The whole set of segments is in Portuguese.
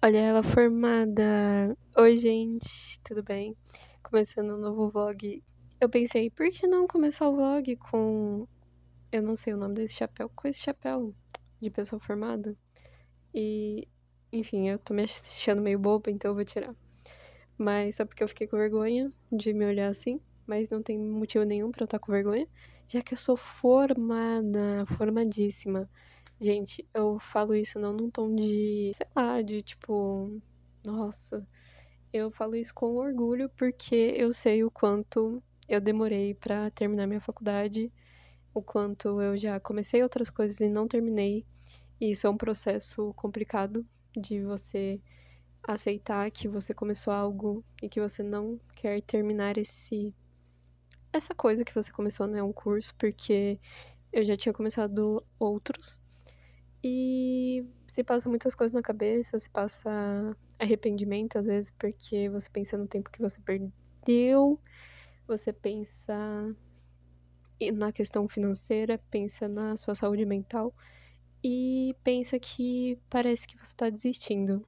Olha ela formada. Oi, gente, tudo bem? Começando um novo vlog. Eu pensei, por que não começar o vlog com. Eu não sei o nome desse chapéu, com esse chapéu de pessoa formada. E, enfim, eu tô me achando meio boba, então eu vou tirar. Mas só porque eu fiquei com vergonha de me olhar assim. Mas não tem motivo nenhum pra eu estar com vergonha, já que eu sou formada, formadíssima. Gente, eu falo isso não num tom de, sei lá, de tipo, nossa. Eu falo isso com orgulho porque eu sei o quanto eu demorei pra terminar minha faculdade, o quanto eu já comecei outras coisas e não terminei. E isso é um processo complicado de você aceitar que você começou algo e que você não quer terminar essa coisa que você começou, né, um curso, porque eu já tinha começado outros. E se passa muitas coisas na cabeça, se passa arrependimento às vezes, porque você pensa no tempo que você perdeu, você pensa na questão financeira, pensa na sua saúde mental e pensa que parece que você tá desistindo.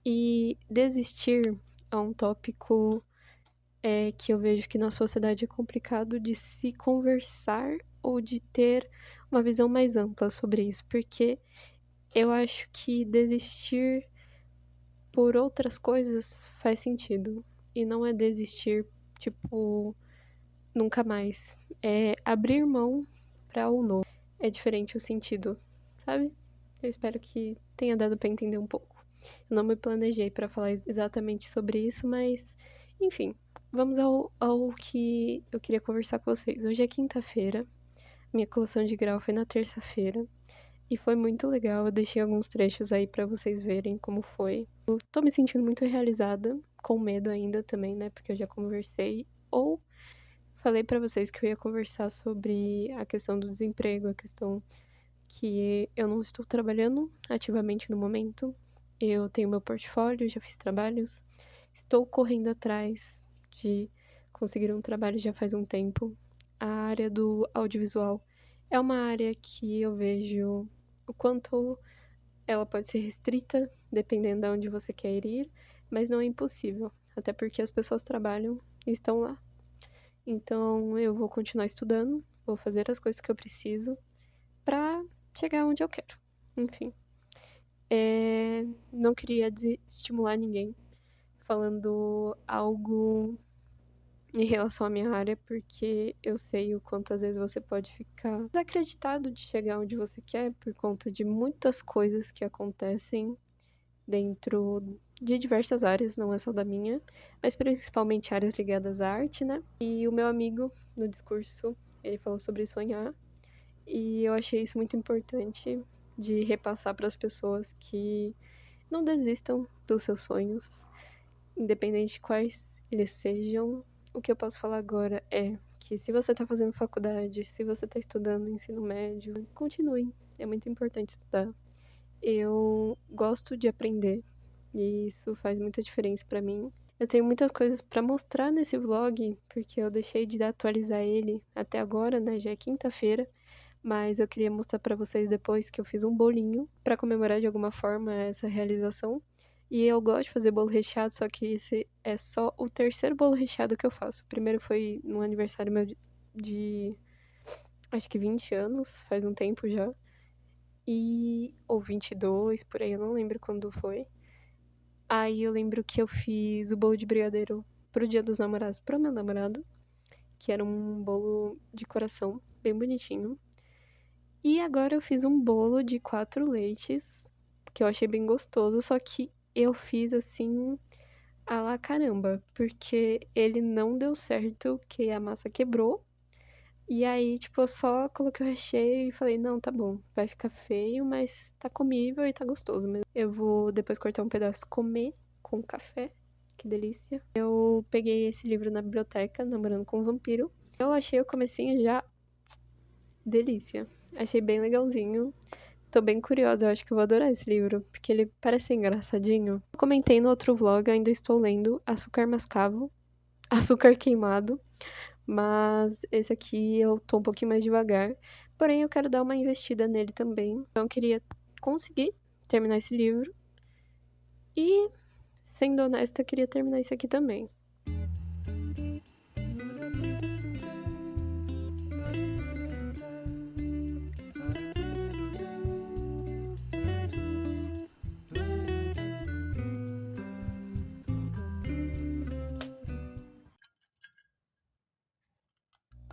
E desistir é um tópico que eu vejo que na sociedade é complicado de se conversar ou de ter uma visão mais ampla sobre isso, porque eu acho que desistir por outras coisas faz sentido. E não é desistir, tipo, nunca mais. É abrir mão pra o novo. É diferente o sentido, sabe? Eu espero que tenha dado pra entender um pouco. Eu não me planejei pra falar exatamente sobre isso, mas, enfim, vamos ao que eu queria conversar com vocês. Hoje é quinta-feira, minha colação de grau foi na terça-feira. E foi muito legal, eu deixei alguns trechos aí pra vocês verem como foi. Eu tô me sentindo muito realizada, com medo ainda também, né? Porque eu já conversei ou falei pra vocês que eu ia conversar sobre a questão do desemprego, a questão que eu não estou trabalhando ativamente no momento. Eu tenho meu portfólio, já fiz trabalhos, estou correndo atrás de conseguir um trabalho já faz um tempo. A área do audiovisual é uma área que eu vejo o quanto ela pode ser restrita, dependendo de onde você quer ir, mas não é impossível, até porque as pessoas trabalham e estão lá. Então eu vou continuar estudando, vou fazer as coisas que eu preciso pra chegar onde eu quero. Enfim, não queria estimular ninguém falando algo em relação à minha área, porque eu sei o quanto às vezes você pode ficar desacreditado de chegar onde você quer por conta de muitas coisas que acontecem dentro de diversas áreas, não é só da minha, mas principalmente áreas ligadas à arte, né? E o meu amigo, no discurso, ele falou sobre sonhar, e eu achei isso muito importante de repassar para as pessoas que não desistam dos seus sonhos, independente de quais eles sejam. O que eu posso falar agora é que se você está fazendo faculdade, se você está estudando ensino médio, continue. É muito importante estudar. Eu gosto de aprender e isso faz muita diferença pra mim. Eu tenho muitas coisas pra mostrar nesse vlog, porque eu deixei de atualizar ele até agora, né? Já é quinta-feira, mas eu queria mostrar pra vocês depois que eu fiz um bolinho pra comemorar de alguma forma essa realização. E eu gosto de fazer bolo recheado, só que esse é só o terceiro bolo recheado que eu faço. O primeiro foi no aniversário meu de acho que 20 anos, faz um tempo já. Ou 22, por aí, eu não lembro quando foi. Aí eu lembro que eu fiz o bolo de brigadeiro pro Dia dos Namorados pro meu namorado, que era um bolo de coração, bem bonitinho. E agora eu fiz um bolo de 4 leites, que eu achei bem gostoso, só que eu fiz assim, a lá caramba, porque ele não deu certo, que a massa quebrou. E aí, tipo, eu só coloquei o recheio e falei, não, tá bom, vai ficar feio, mas tá comível e tá gostoso mesmo. Eu vou depois cortar um pedaço e comer com café, que delícia. Eu peguei esse livro na biblioteca, Namorando com um Vampiro. Eu achei o comecinho já delícia. Achei bem legalzinho. Tô bem curiosa, eu acho que eu vou adorar esse livro, porque ele parece ser engraçadinho. Eu comentei no outro vlog, eu ainda estou lendo Açúcar Mascavo, Açúcar Queimado. Mas esse aqui eu tô um pouquinho mais devagar. Porém, eu quero dar uma investida nele também. Então, eu queria conseguir terminar esse livro E, sendo honesta, eu queria terminar isso aqui também.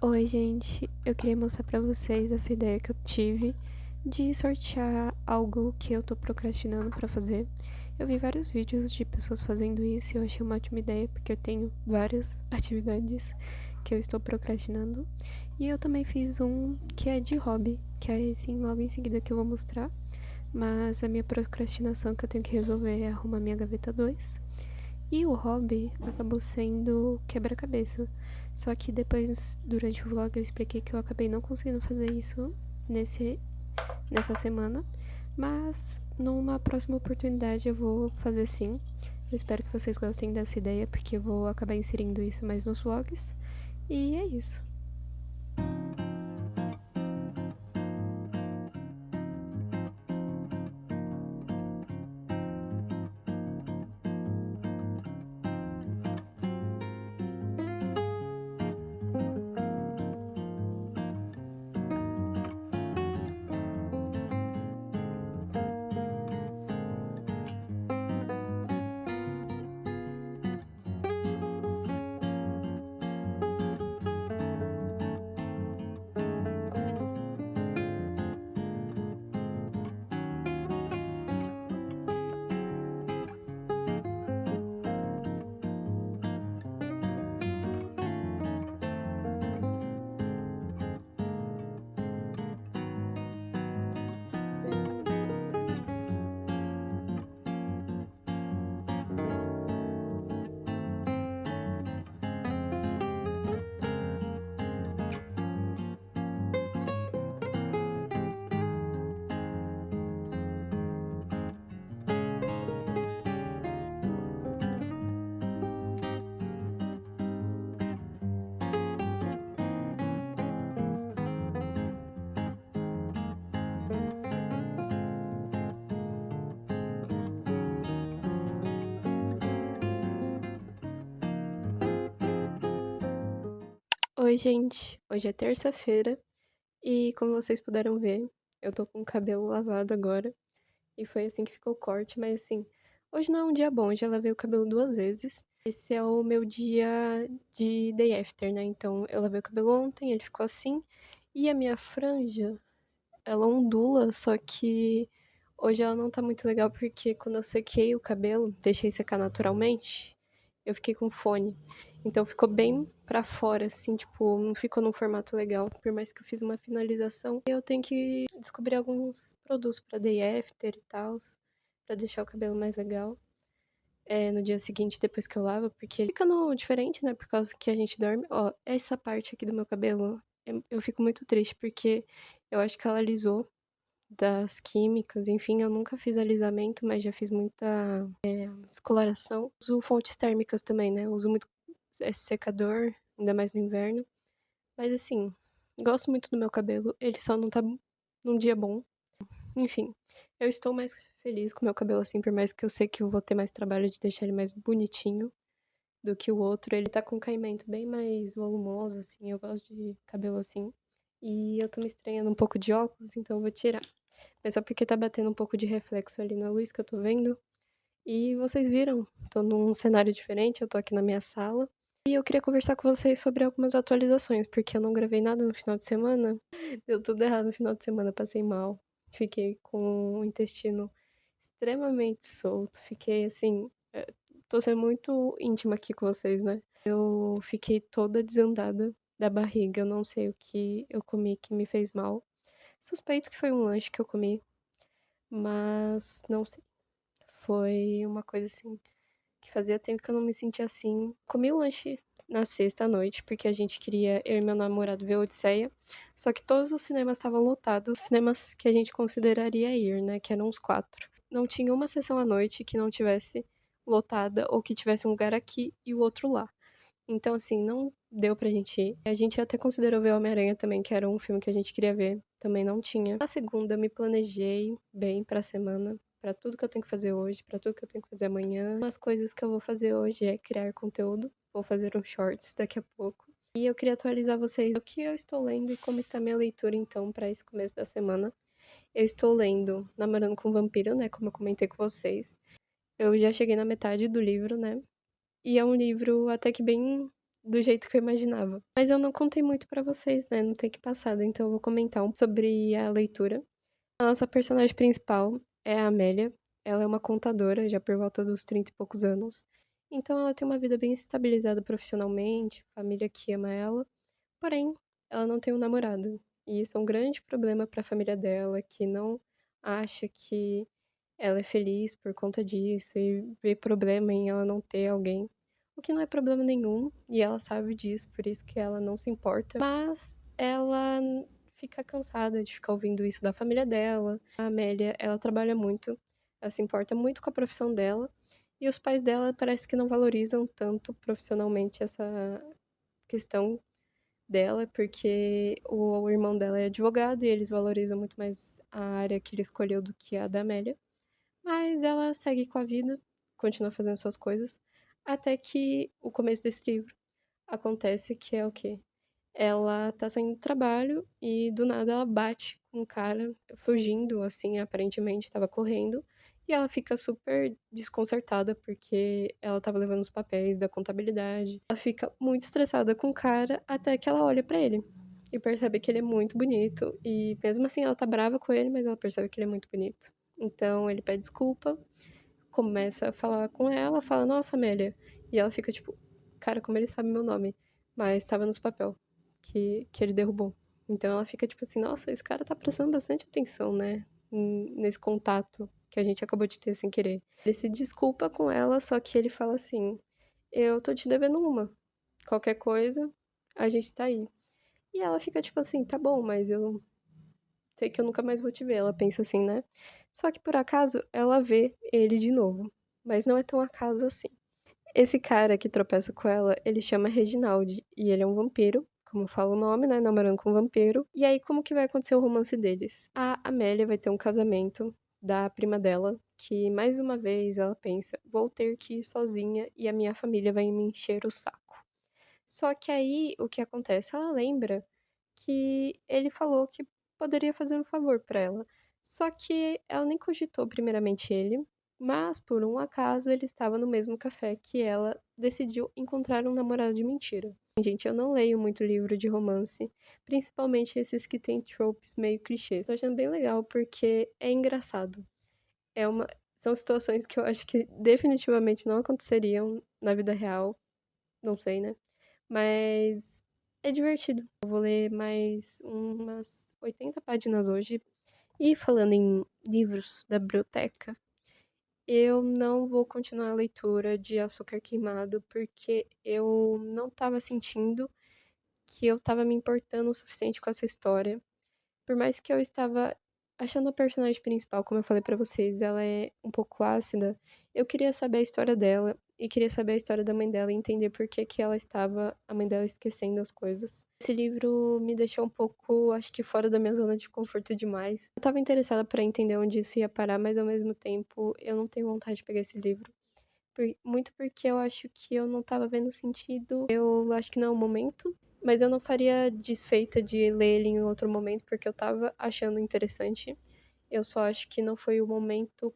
Oi, gente. Eu queria mostrar pra vocês essa ideia que eu tive de sortear algo que eu tô procrastinando pra fazer. Eu vi vários vídeos de pessoas fazendo isso e eu achei uma ótima ideia, porque eu tenho várias atividades que eu estou procrastinando. E eu também fiz um que é de hobby, que é esse logo em seguida que eu vou mostrar. Mas a minha procrastinação que eu tenho que resolver é arrumar minha gaveta 2. E o hobby acabou sendo quebra-cabeça. Só que depois, durante o vlog, eu expliquei que eu acabei não conseguindo fazer isso nessa semana. Mas numa próxima oportunidade eu vou fazer sim. Eu espero que vocês gostem dessa ideia, porque eu vou acabar inserindo isso mais nos vlogs. E é isso. Oi, gente. Hoje é terça-feira e, como vocês puderam ver, eu tô com o cabelo lavado agora. E foi assim que ficou o corte, mas assim, hoje não é um dia bom, eu já lavei o cabelo 2 vezes. Esse é o meu dia de day after, né? Então eu lavei o cabelo ontem, ele ficou assim. E a minha franja, ela ondula, só que hoje ela não tá muito legal porque quando eu sequei o cabelo, deixei secar naturalmente, eu fiquei com fone. Então ficou bem pra fora, assim, tipo, não ficou num formato legal. Por mais que eu fiz uma finalização, eu tenho que descobrir alguns produtos pra day after e tal, pra deixar o cabelo mais legal. No dia seguinte, depois que eu lavo, porque ele fica no diferente, né? Por causa que a gente dorme. Ó, essa parte aqui do meu cabelo, eu fico muito triste, porque eu acho que ela alisou das químicas, enfim, eu nunca fiz alisamento, mas já fiz muita descoloração. Uso fontes térmicas também, né? Uso muito esse secador, ainda mais no inverno. Mas assim, gosto muito do meu cabelo, ele só não tá num dia bom. Enfim, eu estou mais feliz com o meu cabelo assim, por mais que eu sei que eu vou ter mais trabalho de deixar ele mais bonitinho do que o outro. Ele tá com um caimento bem mais volumoso, assim, eu gosto de cabelo assim. E eu tô me estranhando um pouco de óculos, então eu vou tirar. Mas só porque tá batendo um pouco de reflexo ali na luz que eu tô vendo. E vocês viram, tô num cenário diferente, eu tô aqui na minha sala. E eu queria conversar com vocês sobre algumas atualizações, porque eu não gravei nada no final de semana. Deu tudo errado no final de semana, passei mal. Fiquei com o intestino extremamente solto. Fiquei assim. Tô sendo muito íntima aqui com vocês, né? Eu fiquei toda desandada da barriga. Eu não sei o que eu comi que me fez mal. Suspeito que foi um lanche que eu comi, mas não sei. Foi uma coisa assim que fazia tempo que eu não me sentia assim. Comi o lanche na sexta à noite, porque a gente queria, eu e meu namorado, ver Odisseia. Só que todos os cinemas estavam lotados, os cinemas que a gente consideraria ir, né? Que eram uns 4. Não tinha uma sessão à noite que não tivesse lotada ou que tivesse um lugar aqui e o outro lá. Então, assim, não deu pra gente ir. A gente até considerou ver Homem-Aranha também, que era um filme que a gente queria ver. Também não tinha. Na segunda, eu me planejei bem pra semana. pra tudo que eu tenho que fazer hoje, pra tudo que eu tenho que fazer amanhã. Umas coisas que eu vou fazer hoje é criar conteúdo. Vou fazer um shorts daqui a pouco. E eu queria atualizar vocês o que eu estou lendo e como está minha leitura, então, para esse começo da semana. Eu estou lendo Namorando com o Vampiro, né? Como eu comentei com vocês. Eu já cheguei na metade do livro, né? E é um livro até que bem do jeito que eu imaginava. Mas eu não contei muito pra vocês, né? No Take Passado, então eu vou comentar sobre a leitura. A nossa personagem principal é a Amélia. Ela é uma contadora, já por volta dos 30 e poucos anos. Então ela tem uma vida bem estabilizada profissionalmente, família que ama ela. Porém, ela não tem um namorado. E isso é um grande problema para a família dela, que não acha que ela é feliz por conta disso e vê problema em ela não ter alguém. O que não é problema nenhum, e ela sabe disso, por isso que ela não se importa. Mas ela fica cansada de ficar ouvindo isso da família dela. A Amélia, ela trabalha muito, ela se importa muito com a profissão dela, e os pais dela parece que não valorizam tanto profissionalmente essa questão dela, porque o irmão dela é advogado e eles valorizam muito mais a área que ele escolheu do que a da Amélia. Mas ela segue com a vida, continua fazendo suas coisas, até que o começo desse livro acontece que é o quê? Ela tá saindo do trabalho e do nada ela bate com um cara fugindo, assim, aparentemente tava correndo. E ela fica super desconcertada porque ela tava levando os papéis da contabilidade. Ela fica muito estressada com o cara até que ela olha pra ele e percebe que ele é muito bonito. E mesmo assim ela tá brava com ele, mas ela percebe que ele é muito bonito. Então ele pede desculpa, começa a falar com ela, fala, nossa, Amélia. E ela fica tipo, cara, como ele sabe meu nome? Mas tava nos papel que ele derrubou. Então ela fica tipo assim, nossa, esse cara tá prestando bastante atenção, né? Nesse contato que a gente acabou de ter sem querer. Ele se desculpa com ela, só que ele fala assim, eu tô te devendo uma. Qualquer coisa, a gente tá aí. E ela fica tipo assim, tá bom, mas eu sei que eu nunca mais vou te ver. Ela pensa assim, né? Só que por acaso ela vê ele de novo. Mas não é tão acaso assim. Esse cara que tropeça com ela, ele chama Reginald. E ele é um vampiro, como fala o nome, né? Namorando com um vampiro. E aí, como que vai acontecer o romance deles? A Amélia vai ter um casamento da prima dela, que mais uma vez ela pensa: vou ter que ir sozinha e a minha família vai me encher o saco. Só que aí o que acontece? Ela lembra que ele falou que poderia fazer um favor pra ela. Só que ela nem cogitou primeiramente ele, mas por um acaso ele estava no mesmo café que ela decidiu encontrar um namorado de mentira. Gente, eu não leio muito livro de romance, principalmente esses que têm tropes meio clichês. Tô achando bem legal porque é engraçado. É uma São situações que eu acho que definitivamente não aconteceriam na vida real, não sei, né? Mas é divertido. Eu vou ler mais umas 80 páginas hoje. E falando em livros da biblioteca, eu não vou continuar a leitura de Açúcar Queimado porque eu não estava sentindo que eu estava me importando o suficiente com essa história. Por mais que eu estava achando a personagem principal, como eu falei pra vocês, ela é um pouco ácida, eu queria saber a história dela e queria saber a história da mãe dela e entender por que que ela estava, a mãe dela, esquecendo as coisas. Esse livro me deixou um pouco, acho que fora da minha zona de conforto demais. Eu tava interessada pra entender onde isso ia parar, mas ao mesmo tempo eu não tenho vontade de pegar esse livro. Muito porque eu acho que eu não tava vendo sentido. Eu acho que não é o momento. Mas eu não faria desfeita de ler ele em outro momento, porque eu tava achando interessante. Eu só acho que não foi o momento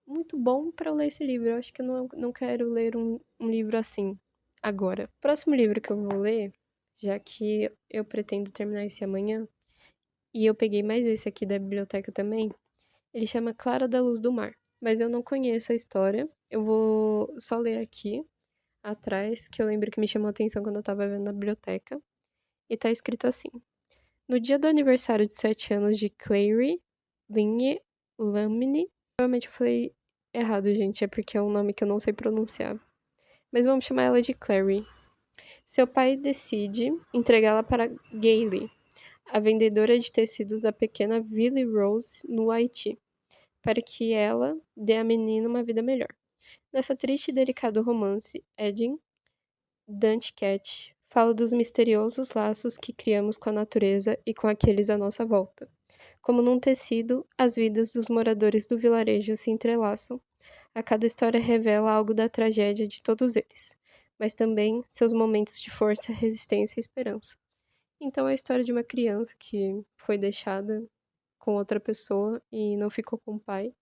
muito bom pra eu ler esse livro. Eu acho que eu não quero ler um livro assim, agora. O próximo livro que eu vou ler, já que eu pretendo terminar esse amanhã, e eu peguei mais esse aqui da biblioteca também, ele chama Clara da Luz do Mar. Mas eu não conheço a história. Eu vou só ler aqui atrás, que eu lembro que me chamou a atenção quando eu tava vendo na biblioteca. E tá escrito assim: no dia do aniversário de 7 anos de Clary Linne Lamine. Provavelmente eu falei errado, gente, é porque é um nome que eu não sei pronunciar. Mas vamos chamar ela de Clary. Seu pai decide entregá-la para Gayle, a vendedora de tecidos da pequena Ville Rose, no Haiti, para que ela dê à menina uma vida melhor. Nessa triste e delicado romance, Edin Dante Cat fala dos misteriosos laços que criamos com a natureza e com aqueles à nossa volta. Como num tecido, as vidas dos moradores do vilarejo se entrelaçam. A cada história revela algo da tragédia de todos eles, mas também seus momentos de força, resistência e esperança. Então é a história de uma criança que foi deixada com outra pessoa e não ficou com o pai.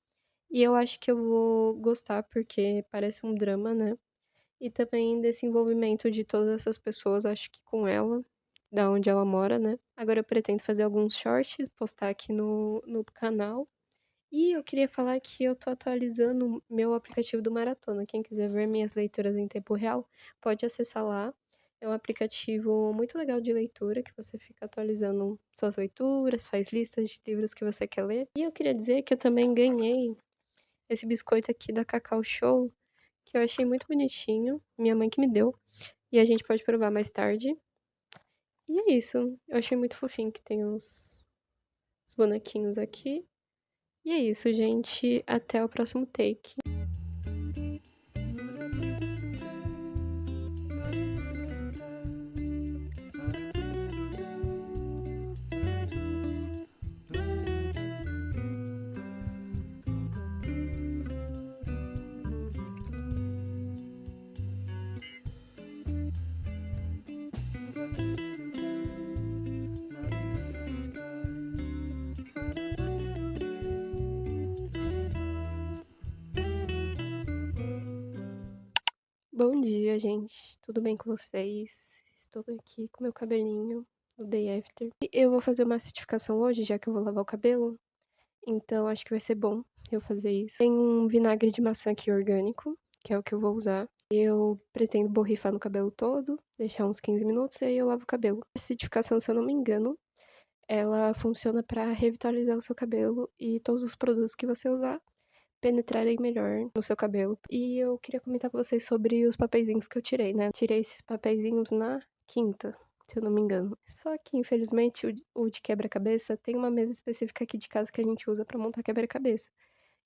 E eu acho que eu vou gostar porque parece um drama, né? E também desse envolvimento de todas essas pessoas, acho que com ela, da onde ela mora, né? Agora eu pretendo fazer alguns shorts, postar aqui no canal. E eu queria falar que eu tô atualizando meu aplicativo do Maratona. Quem quiser ver minhas leituras em tempo real, pode acessar lá. É um aplicativo muito legal de leitura, que você fica atualizando suas leituras, faz listas de livros que você quer ler. E eu queria dizer que eu também ganhei esse biscoito aqui da Cacau Show, que eu achei muito bonitinho, minha mãe que me deu, e a gente pode provar mais tarde. E é isso, eu achei muito fofinho que tem os bonequinhos aqui. E é isso, gente, até o próximo take. Bom dia, gente. Tudo bem com vocês? Estou aqui com meu cabelinho no day after. E eu vou fazer uma acidificação hoje, já que eu vou lavar o cabelo. Então, acho que vai ser bom eu fazer isso. Tem um vinagre de maçã aqui orgânico, que é o que eu vou usar. Eu pretendo borrifar no cabelo todo, deixar uns 15 minutos e aí eu lavo o cabelo. A acidificação, se eu não me engano, ela funciona para revitalizar o seu cabelo e todos os produtos que você usar penetrarem melhor no seu cabelo. E eu queria comentar com vocês sobre os papeizinhos que eu tirei, né? Tirei esses papeizinhos na quinta, se eu não me engano. Só que, infelizmente, o de quebra-cabeça tem uma mesa específica aqui de casa que a gente usa pra montar quebra-cabeça.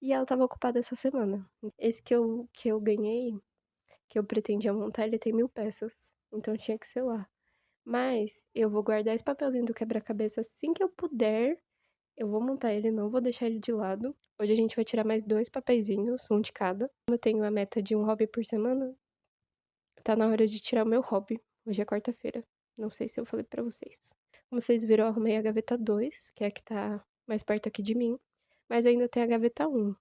E ela tava ocupada essa semana. Esse que eu ganhei, que eu pretendia montar, ele tem 1000 peças. Então tinha que ser lá. Mas eu vou guardar esse papelzinho do quebra-cabeça assim que eu puder. Eu vou montar ele, não vou deixar ele de lado. Hoje a gente vai tirar mais 2 papeizinhos, um de cada. Como eu tenho a meta de um hobby por semana, tá na hora de tirar o meu hobby. Hoje é quarta-feira. Não sei se eu falei pra vocês. Como vocês viram, eu arrumei a gaveta 2, que é a que tá mais perto aqui de mim. Mas ainda tem a gaveta 1,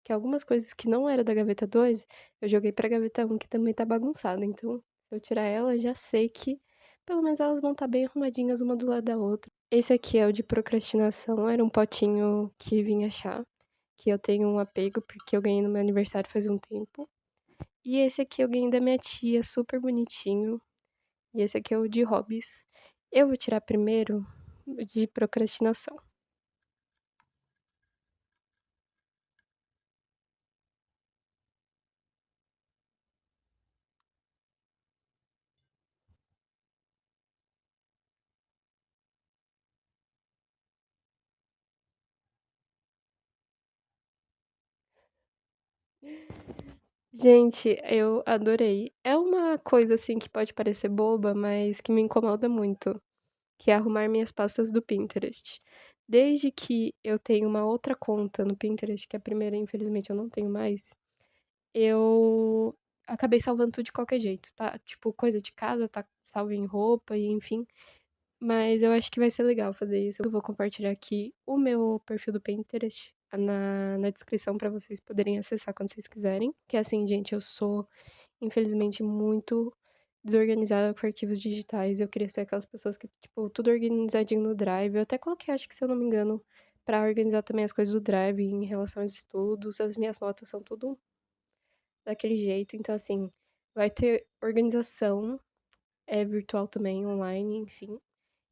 que algumas coisas que não era da gaveta 2, eu joguei pra gaveta 1, que também tá bagunçada. Então, se eu tirar ela, já sei que pelo menos elas vão estar bem arrumadinhas uma do lado da outra. Esse aqui é o de procrastinação, era um potinho que vinha chá, que eu tenho um apego porque eu ganhei no meu aniversário faz um tempo. E esse aqui eu ganhei da minha tia, super bonitinho. E esse aqui é o de hobbies. Eu vou tirar primeiro o de procrastinação. Gente, eu adorei. É uma coisa assim que pode parecer boba, mas que me incomoda muito, que é arrumar minhas pastas do Pinterest. Desde que eu tenho uma outra conta no Pinterest, que a primeira, infelizmente, eu não tenho mais, eu acabei salvando tudo de qualquer jeito, tá? Tipo, coisa de casa, tá salvo em roupa e enfim. Mas eu acho que vai ser legal fazer isso. Eu vou compartilhar aqui o meu perfil do Pinterest na descrição pra vocês poderem acessar quando vocês quiserem. Que assim, gente, eu sou, infelizmente, muito desorganizada com arquivos digitais. Eu queria ser aquelas pessoas que, tipo, tudo organizadinho no Drive. Eu até coloquei, acho que se eu não me engano, pra organizar também as coisas do Drive em relação aos estudos. As minhas notas são tudo daquele jeito. Então, assim, vai ter organização, virtual também, online, enfim.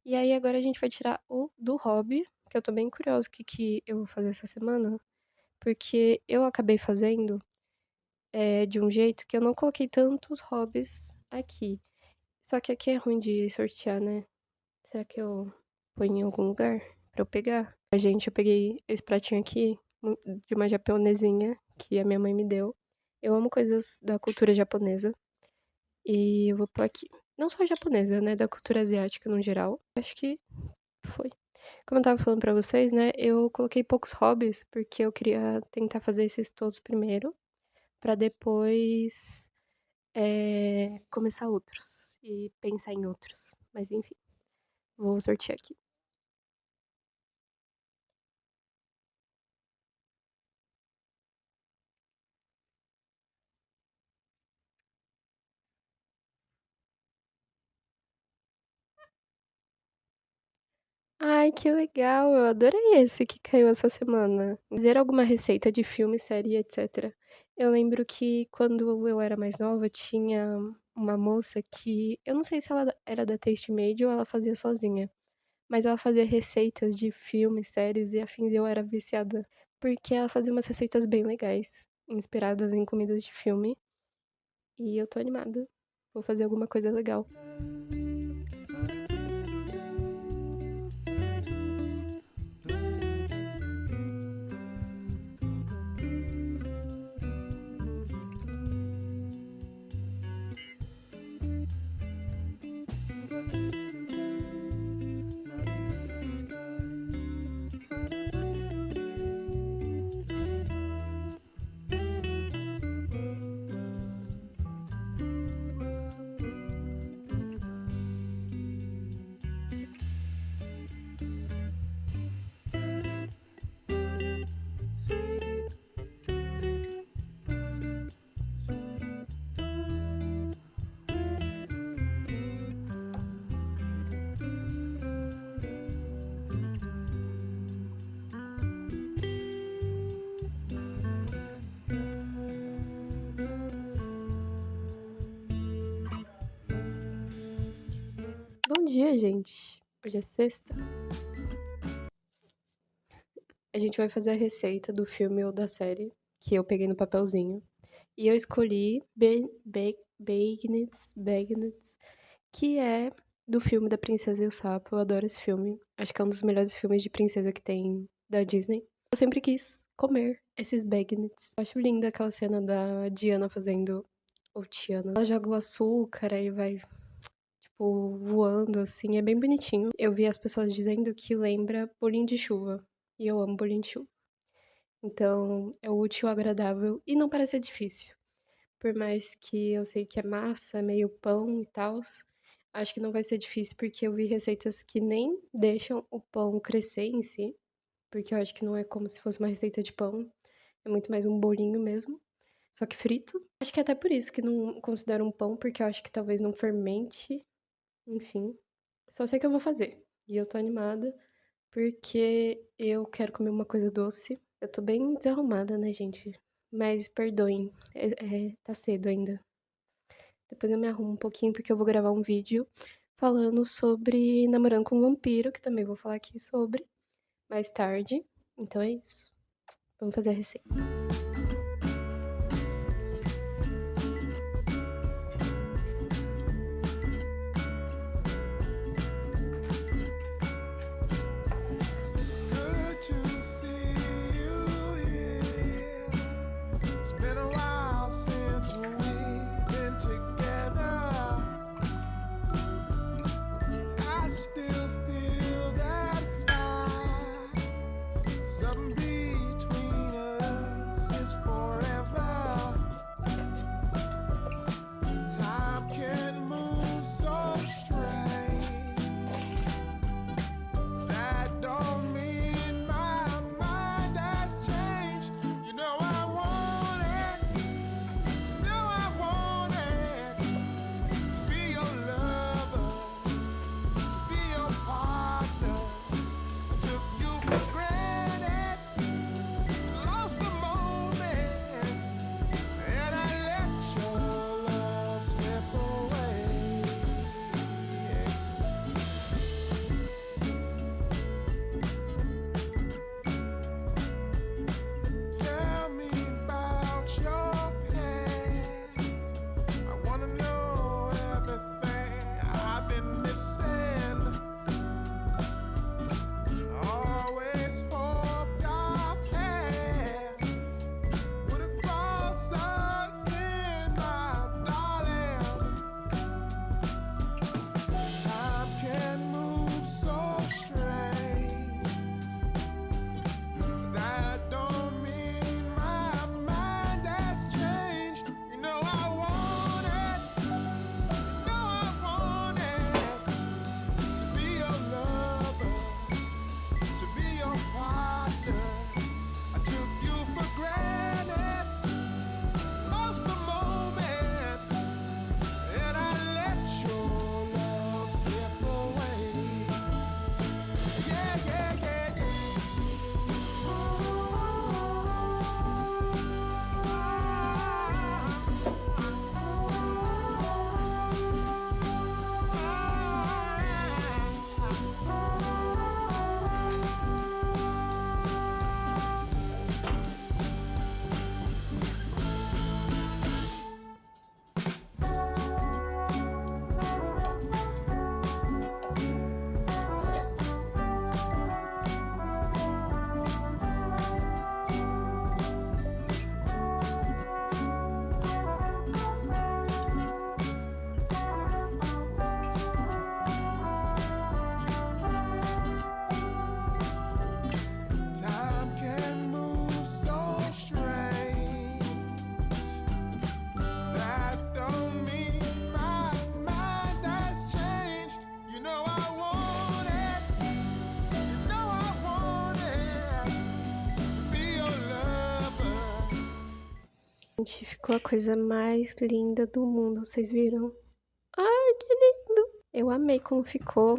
E aí agora a gente vai tirar o do hobby, que eu tô bem curiosa o que eu vou fazer essa semana, porque eu acabei fazendo de um jeito que eu não coloquei tantos hobbies aqui. Só que aqui é ruim de sortear, né? Será que eu ponho em algum lugar pra eu pegar? Gente, eu peguei esse pratinho aqui de uma japonesinha que a minha mãe me deu. Eu amo coisas da cultura japonesa e eu vou pôr aqui. Não só japonesa, né? Da cultura asiática no geral. Acho que foi. Como eu estava falando pra vocês, né, eu coloquei poucos hobbies, porque eu queria tentar fazer esses todos primeiro, pra depois, começar outros e pensar em outros. Mas enfim, vou sortear aqui. Ai, que legal! Eu adorei esse que caiu essa semana. Dizer alguma receita de filme, série, etc. Eu lembro que quando eu era mais nova, tinha uma moça que eu não sei se ela era da Tastemade ou ela fazia sozinha, mas ela fazia receitas de filmes, séries e afins e eu era viciada, porque ela fazia umas receitas bem legais, inspiradas em comidas de filme, e eu tô animada. Vou fazer alguma coisa legal. Bom dia, gente. Hoje é sexta. A gente vai fazer a receita do filme ou da série que eu peguei no papelzinho. E eu escolhi Bagnets, que é do filme da Princesa e o Sapo. Eu adoro esse filme. Acho que é um dos melhores filmes de princesa que tem da Disney. Eu sempre quis comer esses bagnets. Eu acho linda aquela cena da Diana fazendo. Ou Tiana. Ela joga o açúcar, aí vai tipo, voando, assim, é bem bonitinho. Eu vi as pessoas dizendo que lembra bolinho de chuva, e eu amo bolinho de chuva. Então, é útil, agradável e não parece ser difícil. Por mais que eu sei que é massa, meio pão e tal, acho que não vai ser difícil porque eu vi receitas que nem deixam o pão crescer em si, porque eu acho que não é como se fosse uma receita de pão, é muito mais um bolinho mesmo, só que frito. Acho que é até por isso que não considero um pão, porque eu acho que talvez não fermente. Enfim, só sei que eu vou fazer. E eu tô animada porque eu quero comer uma coisa doce. Eu tô bem desarrumada, né, gente? Mas perdoem, tá cedo ainda. Depois eu me arrumo um pouquinho porque eu vou gravar um vídeo falando sobre namorando com um vampiro, que também vou falar aqui sobre mais tarde. Então é isso. Vamos fazer a receita. Good to see you here. It's been a while since we've been together. I still feel that fire. Something between us is forever. Time can move so strange. That don't mean my mind has changed. You know I want it. You know I want it. To be your lover, to be your partner. I took you for granted. Gente, ficou a coisa mais linda do mundo, vocês viram? Ai, que lindo! Eu amei como ficou.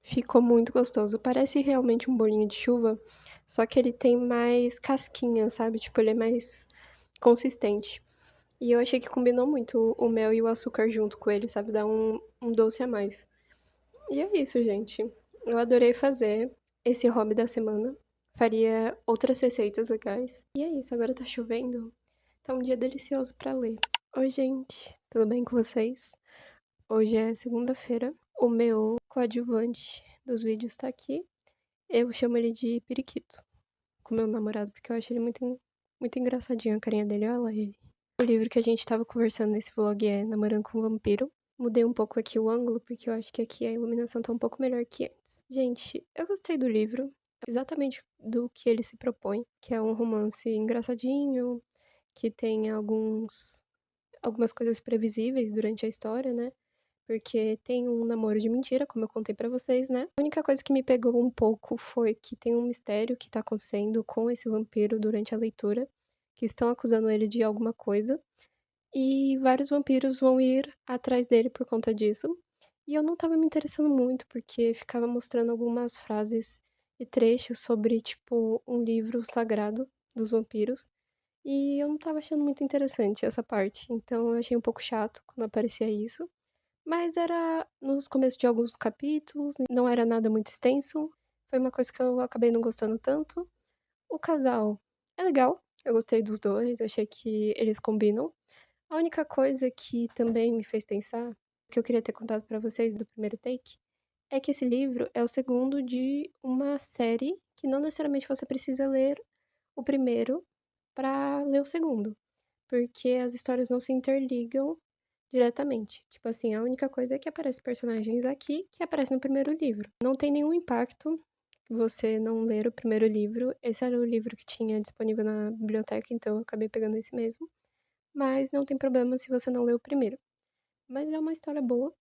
Ficou muito gostoso. Parece realmente um bolinho de chuva, só que ele tem mais casquinha, sabe? Tipo, ele é mais consistente. E eu achei que combinou muito o mel e o açúcar junto com ele, sabe? Dá um doce a mais. E é isso, gente. Eu adorei fazer esse hobby da semana. Faria outras receitas legais. E é isso, agora tá chovendo. Tá um dia delicioso pra ler. Oi, gente. Tudo bem com vocês? Hoje é segunda-feira. O meu coadjuvante dos vídeos tá aqui. Eu chamo ele de Periquito, com meu namorado, porque eu acho ele muito engraçadinho a carinha dele. Olha lá ele. O livro que a gente tava conversando nesse vlog é Namorando com um Vampiro. Mudei um pouco aqui o ângulo, porque eu acho que aqui a iluminação tá um pouco melhor que antes. Gente, eu gostei do livro, exatamente do que ele se propõe, que é um romance engraçadinho, que tem algumas coisas previsíveis durante a história, né? Porque tem um namoro de mentira, como eu contei pra vocês, né? A única coisa que me pegou um pouco foi que tem um mistério que tá acontecendo com esse vampiro durante a leitura, que estão acusando ele de alguma coisa, e vários vampiros vão ir atrás dele por conta disso. E eu não tava me interessando muito, porque ficava mostrando algumas frases e trechos sobre, tipo, um livro sagrado dos vampiros. E eu não tava achando muito interessante essa parte, então eu achei um pouco chato quando aparecia isso. Mas era nos começos de alguns capítulos, não era nada muito extenso. Foi uma coisa que eu acabei não gostando tanto. O casal é legal, eu gostei dos dois, achei que eles combinam. A única coisa que também me fez pensar, que eu queria ter contado pra vocês do primeiro take, é que esse livro é o segundo de uma série que não necessariamente você precisa ler o primeiro pra ler o segundo, porque as histórias não se interligam diretamente. Tipo assim, a única coisa é que aparecem personagens aqui que aparecem no primeiro livro. Não tem nenhum impacto você não ler o primeiro livro. Esse era o livro que tinha disponível na biblioteca, então eu acabei pegando esse mesmo. Mas não tem problema se você não ler o primeiro. Mas é uma história boa,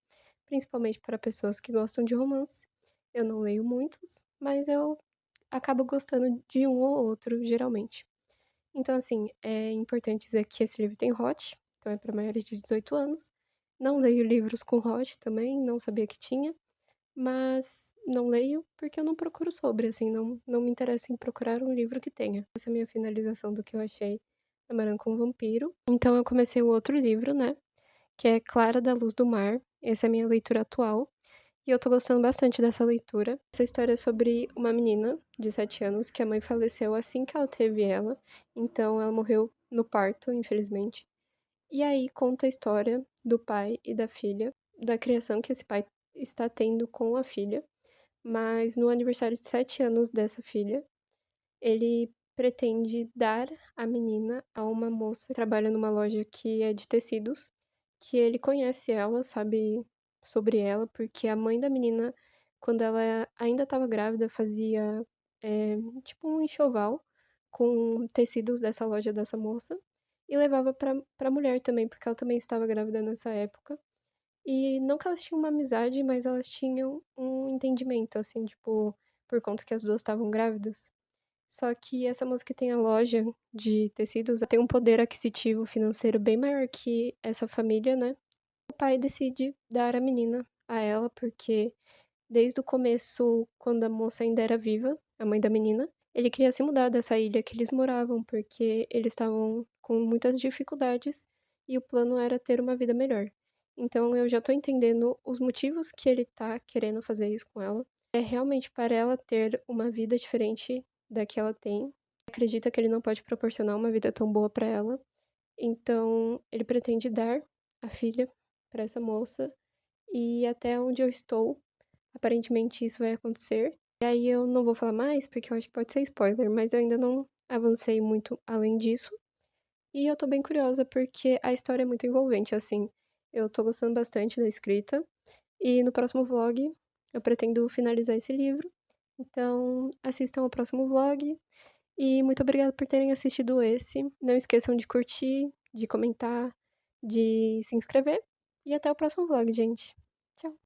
principalmente para pessoas que gostam de romance. Eu não leio muitos, mas eu acabo gostando de um ou outro, geralmente. Então, assim, é importante dizer que esse livro tem hot, então é para maiores de 18 anos. Não leio livros com hot também, não sabia que tinha, mas não leio porque eu não procuro sobre, assim, não me interessa em procurar um livro que tenha. Essa é a minha finalização do que eu achei Namorando com um Vampiro. Então eu comecei o outro livro, né, que é Clara da Luz do Mar. Essa é a minha leitura atual. E eu tô gostando bastante dessa leitura. Essa história é sobre uma menina de 7 anos que a mãe faleceu assim que ela teve ela. Então ela morreu no parto, infelizmente. E aí conta a história do pai e da filha, da criação que esse pai está tendo com a filha. Mas no aniversário de 7 anos dessa filha, ele pretende dar a menina a uma moça que trabalha numa loja que é de tecidos, que ele conhece ela, sabe sobre ela, porque a mãe da menina, quando ela ainda estava grávida, fazia tipo um enxoval com tecidos dessa loja dessa moça e levava pra mulher também, porque ela também estava grávida nessa época. E não que elas tinham uma amizade, mas elas tinham um entendimento, assim, tipo, por conta que as duas estavam grávidas. Só que essa moça que tem a loja de tecidos tem um poder aquisitivo financeiro bem maior que essa família, né? O pai decide dar a menina a ela, porque desde o começo, quando a moça ainda era viva, a mãe da menina, ele queria se mudar dessa ilha que eles moravam, porque eles estavam com muitas dificuldades e o plano era ter uma vida melhor. Então eu já tô entendendo os motivos que ele tá querendo fazer isso com ela. É realmente para ela ter uma vida diferente da que ela tem. Acredita que ele não pode proporcionar uma vida tão boa para ela. Então ele pretende dar a filha para essa moça e até onde eu estou, aparentemente isso vai acontecer. E aí eu não vou falar mais, porque eu acho que pode ser spoiler, mas eu ainda não avancei muito além disso. E eu tô bem curiosa porque a história é muito envolvente, assim. Eu tô gostando bastante da escrita. E no próximo vlog eu pretendo finalizar esse livro. Então, assistam ao próximo vlog. E muito obrigada por terem assistido esse. Não esqueçam de curtir, de comentar, de se inscrever. E até o próximo vlog, gente. Tchau!